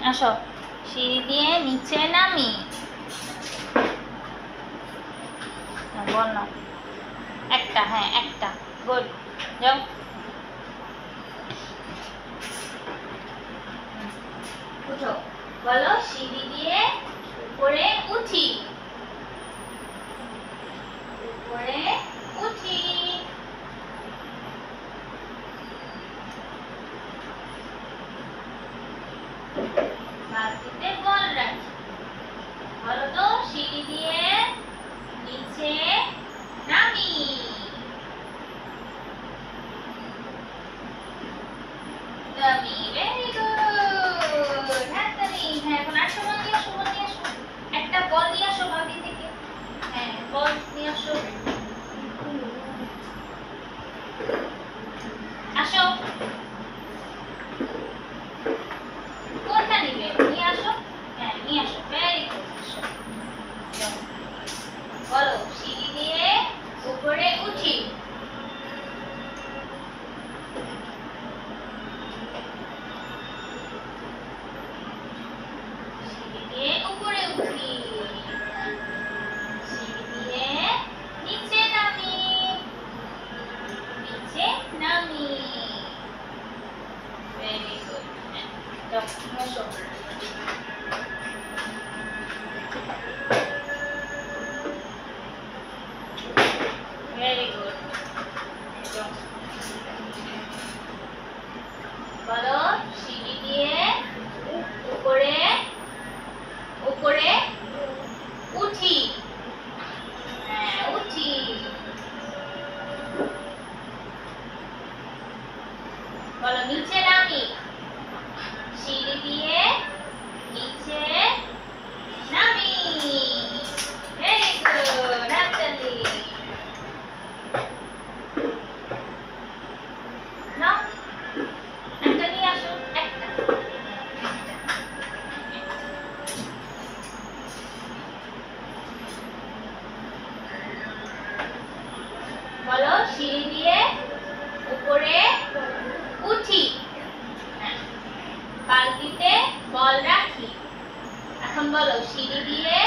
আসো সিঁড়ি দিয়ে নিচে নামি। বল না একটা, হ্যাঁ একটা, গুড, যাও। উঠো, বলো সিঁড়ি দিয়ে উপরে উঠি, উপরে উঠি। বালতিতে বল রাখি, বলো তো সিঁড়ি দিয়ে নিচে নামি। নামি, ভেরি গুড। হাততালি। হ্যাঁ এখন আসো, বল নিয়ে আসো, বল নিয়ে আসো, একটা বল নিয়ে আসো বালতি থেকে। হ্যাঁ বল নিয়ে আসো, আসো। কোনটা নিবে? নিয়ে আসো, হ্যাঁ নিয়ে আসো, ভেরি গুড। আসো, যাও। বলো সিঁড়ি দিয়ে উপরে উঠি, সিঁড়ি দিয়ে উপরে উঠি, সিঁড়ি দিয়ে নিচে নামি, নিচে নামি। Very good. যাও বসো। Very good. বলো সিঁড়ি দিয়ে উপরে উপরে উঠি, হ্যাঁ উঠি। বলো নিচে নামি, সিঁড়ি দিয়ে নিচে নামি। ভেরি গুড, হাততালি। নাও একটা নিয়ে আসো, একটা। বলো সিঁড়ি দিয়ে উপরে উঠি, বালতিতে বল রাখি। এখন বলো সিঁড়ি দিয়ে